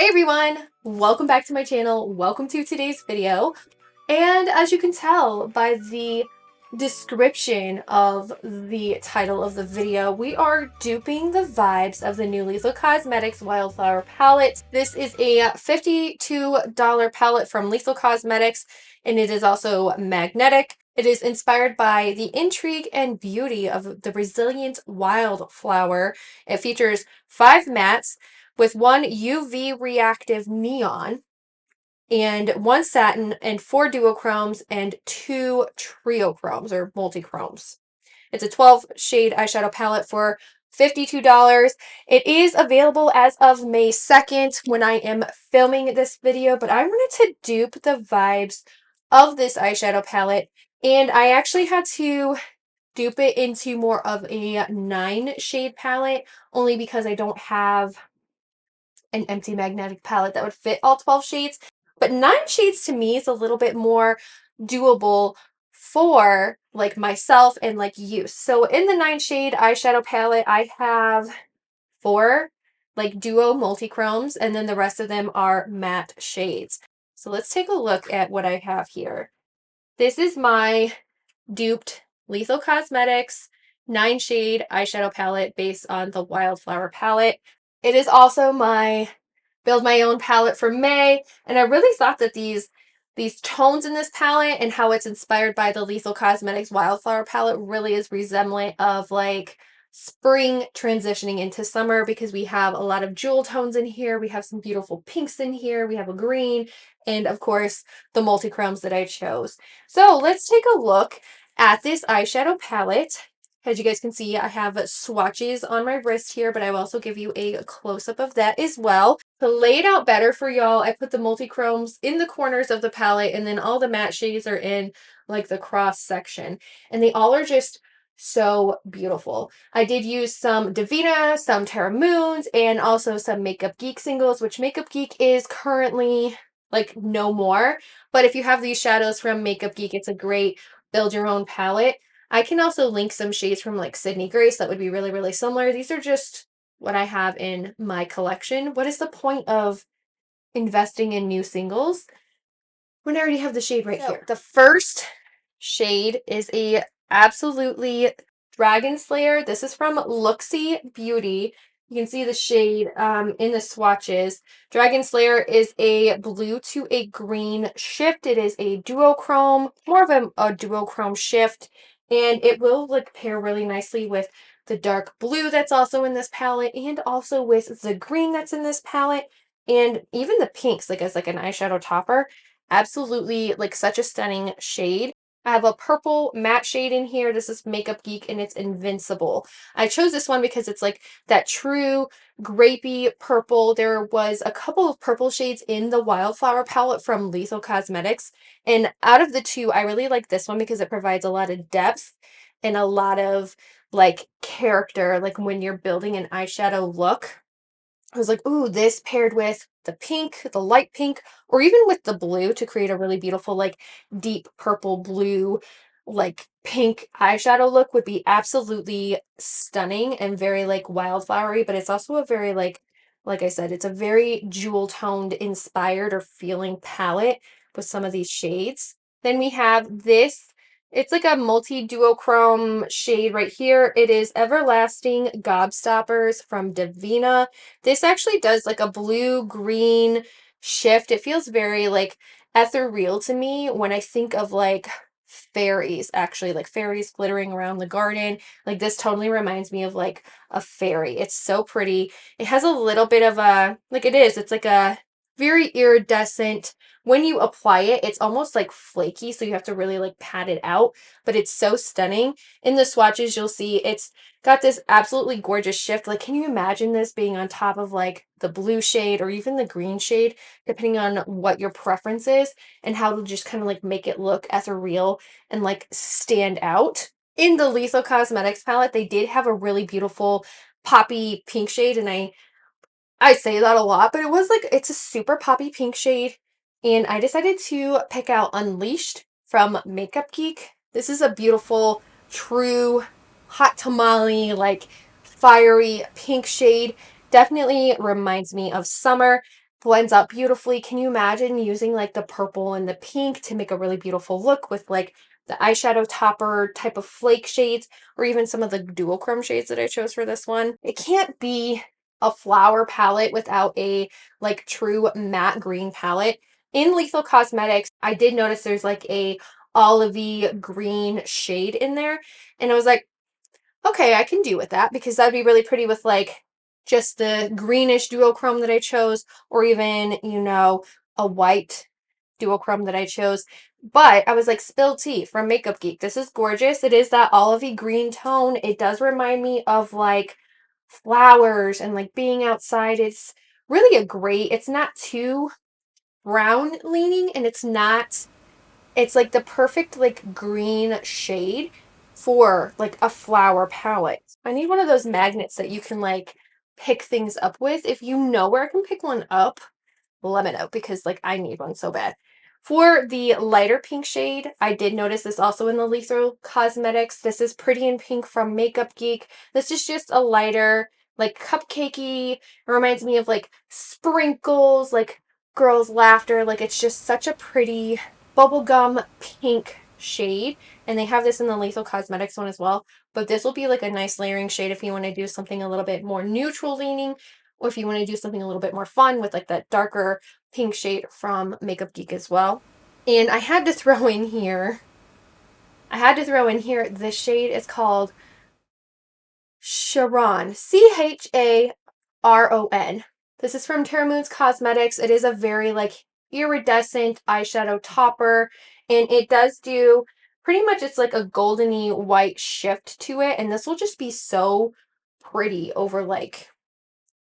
Hey everyone! Welcome back to my channel. Welcome to today's video. And as you can tell by the description of the title of the video, we are duping the vibes of the new Lethal Cosmetics Wildflower Palette. This is a $52 palette from Lethal Cosmetics, and it is also magnetic. It is inspired by the intrigue and beauty of the resilient wildflower. It features 5 mattes with 1 UV reactive neon and 1 satin and 4 duochromes and 2 triochromes or multichromes. It's a 12 shade eyeshadow palette for $52. It is available as of May 2nd when I am filming this video, but I wanted to dupe the vibes of this eyeshadow palette, and I actually had to dupe it into more of a 9 shade palette only because I don't have an empty magnetic palette that would fit all 12 shades. But 9 shades to me is a little bit more doable for like myself and like you. So in the 9 shade eyeshadow palette, I have 4 like duo multichromes, and then the rest of them are matte shades. So let's take a look at what I have here. This is my duped Lethal Cosmetics 9 shade eyeshadow palette based on the Wildflower palette. It is also my build my own palette for May, and I really thought that these tones in this palette and how it's inspired by the Lethal Cosmetics Wildflower palette really is resemblant of like spring transitioning into summer, because we have a lot of jewel tones in here. We have some beautiful pinks in here. We have a green, and of course the multichromes that I chose. So let's take a look at this eyeshadow palette. As you guys can see, I have swatches on my wrist here, but I will also give you a close-up of that as well. To lay it out better for y'all, I put the multichromes in the corners of the palette, and then all the matte shades are in like the cross section. And they all are just so beautiful. I did use some Davinah, some Terra Moons, and also some Makeup Geek singles, which Makeup Geek is currently like no more. But if you have these shadows from Makeup Geek, it's a great build your own palette. I can also link some shades from like Sydney Grace that would be really, really similar. These are just what I have in my collection. What is the point of investing in new singles when I already have the shade right here? The first shade is a absolutely Dragon Slayer. This is from Looxi Beauty. You can see the shade in the swatches. Dragon Slayer is a blue to a green shift. It is a duochrome, more of a duochrome shift, and it will like pair really nicely with the dark blue that's also in this palette, and also with the green that's in this palette, and even the pinks, like as like an eyeshadow topper. Absolutely like such a stunning shade. I have a purple matte shade in here. This is Makeup Geek and it's Invincible. I chose this one because it's like that true grapey purple. There was a couple of purple shades in the Wildflower palette from Lethal Cosmetics, and out of the two, I really like this one because it provides a lot of depth and a lot of like character, like when you're building an eyeshadow look. I was like, ooh, this paired with the pink, the light pink, or even with the blue to create a really beautiful, like deep purple blue, like pink eyeshadow look would be absolutely stunning and very like wildflowery, but it's also a very like I said, it's a very jewel toned inspired or feeling palette with some of these shades. Then we have this, it's like a multi-duochrome shade right here. It is Everlasting Gobstoppers from Davinah. This actually does like a blue-green shift. It feels very like ethereal to me when I think of like fairies, actually, like fairies glittering around the garden. Like this totally reminds me of like a fairy. It's so pretty. It has a little bit of a, like it's like a very iridescent. When you apply it, it's almost like flaky, so you have to really like pat it out, but it's so stunning. In the swatches, you'll see it's got this absolutely gorgeous shift. Like, can you imagine this being on top of like the blue shade or even the green shade, depending on what your preference is, and how to just kind of like make it look ethereal and like stand out. In the Lethal Cosmetics palette, they did have a really beautiful poppy pink shade, and I say that a lot, but it was like, it's a super poppy pink shade. And I decided to pick out Unleashed from Makeup Geek. This is a beautiful, true, hot tamale, like fiery pink shade. Definitely reminds me of summer. blends up beautifully. Can you imagine using like the purple and the pink to make a really beautiful look with like the eyeshadow topper type of flake shades, or even some of the duochrome shades that I chose for this one? It can't be a flower palette without a like true matte green palette. In Lethal Cosmetics, I did notice there's like a olivey green shade in there, and I was like, okay, I can do with that because that'd be really pretty with like just the greenish duochrome that I chose, or even, you know, a white duochrome that I chose. But I was like, Spill Tea from Makeup Geek. This is gorgeous. It is that olivey green tone. It does remind me of like flowers and like being outside. It's really a great, it's not too brown leaning, and it's like the perfect like green shade for like a flower palette. I need one of those magnets that you can like pick things up with. If you know where I can pick one up, let me know because like I need one so bad. For the lighter pink shade, I did notice this also in the Lethal Cosmetics. This is Pretty in Pink from Makeup Geek. This is just a lighter, like cupcakey. It reminds me of like sprinkles, like girls' laughter. Like it's just such a pretty bubblegum pink shade. And they have this in the Lethal Cosmetics one as well. But this will be like a nice layering shade if you want to do something a little bit more neutral leaning, or if you want to do something a little bit more fun with like that darker pink shade from Makeup Geek as well. And I had to throw in here, this shade is called Charon, Charon. This is from Terra Cosmetics. It is a very like iridescent eyeshadow topper, and it does do pretty much, it's like a goldeny white shift to it, and this will just be so pretty over like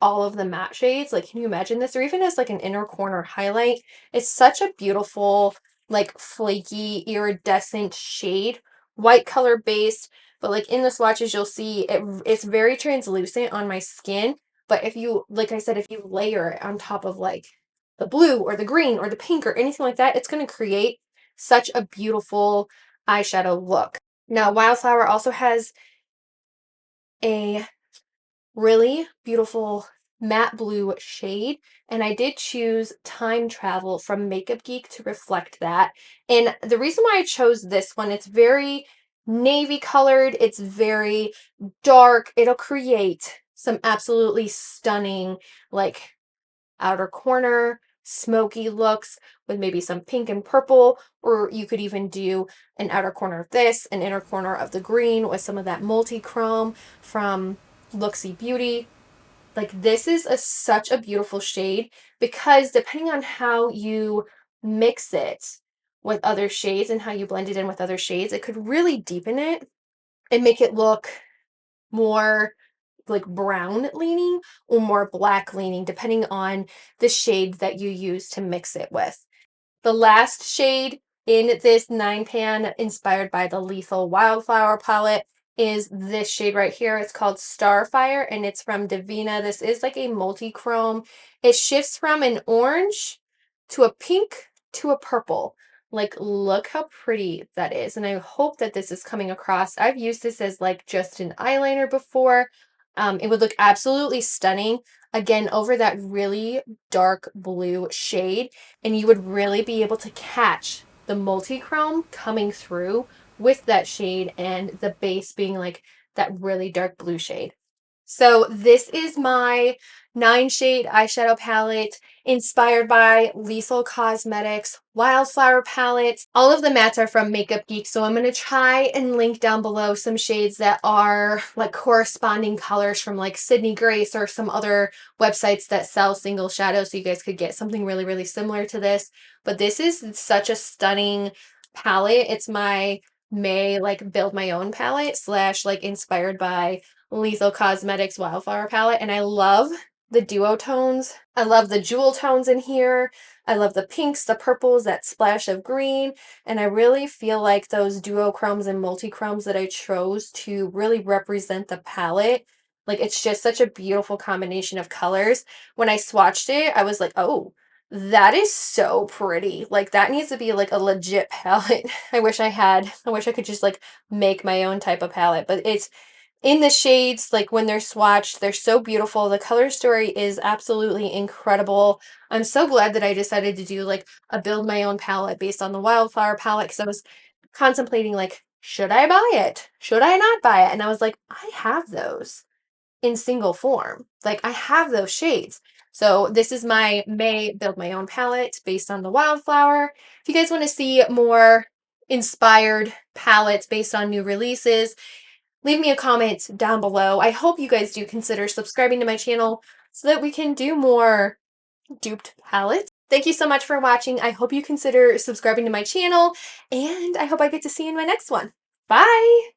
all of the matte shades. Like, can you imagine this? Or even as like an inner corner highlight. It's such a beautiful, like flaky, iridescent shade, white color based. But like in the swatches, you'll see it's very translucent on my skin. But if you, like I said, if you layer it on top of like the blue or the green or the pink or anything like that, it's going to create such a beautiful eyeshadow look. Now, Wildflower also has a really beautiful matte blue shade, and I did choose Time Travel from Makeup Geek to reflect that. And the reason why I chose this one, it's very navy colored, it's very dark. It'll create some absolutely stunning like outer corner smoky looks with maybe some pink and purple, or you could even do an outer corner of this, an inner corner of the green with some of that multi-chrome from Looxi Beauty. Like this is such a beautiful shade because depending on how you mix it with other shades and how you blend it in with other shades, it could really deepen it and make it look more like brown leaning or more black leaning, depending on the shade that you use to mix it with. The last shade in this 9-pan inspired by the Lethal Wildflower Palette is this shade right here. It's called Starfire, and it's from Davinah. This is like a multi-chrome. It shifts from an orange to a pink to a purple. Like, look how pretty that is. And I hope that this is coming across. I've used this as like just an eyeliner before. It would look absolutely stunning, again, over that really dark blue shade, and you would really be able to catch the multi-chrome coming through with that shade and the base being like that really dark blue shade. So this is my 9-shade eyeshadow palette inspired by Lethal Cosmetics Wildflower Palette. All of the mattes are from Makeup Geek, so I'm going to try and link down below some shades that are like corresponding colors from like Sydney Grace or some other websites that sell single shadows, so you guys could get something really, really similar to this. But this is such a stunning palette. It's my May like build my own palette slash like inspired by Lethal Cosmetics Wildflower Palette, and I love the duotones. I love the jewel tones in here. I love the pinks, the purples, that splash of green, and I really feel like those duochromes and multichromes that I chose to really represent the palette. Like, it's just such a beautiful combination of colors. When I swatched it, I was like, oh, that is so pretty. Like, that needs to be like a legit palette. I wish I could just like make my own type of palette, but in the shades, like when they're swatched, they're so beautiful. The color story is absolutely incredible. I'm so glad that I decided to do like a build my own palette based on the Wildflower palette, because I was contemplating like, should I buy it? Should I not buy it? And I was like, I have those in single form. Like I have those shades. So this is my May build my own palette based on the Wildflower. If you guys want to see more inspired palettes based on new releases, leave me a comment down below. I hope you guys do consider subscribing to my channel so that we can do more duped palettes. Thank you so much for watching. I hope you consider subscribing to my channel, and I hope I get to see you in my next one. Bye!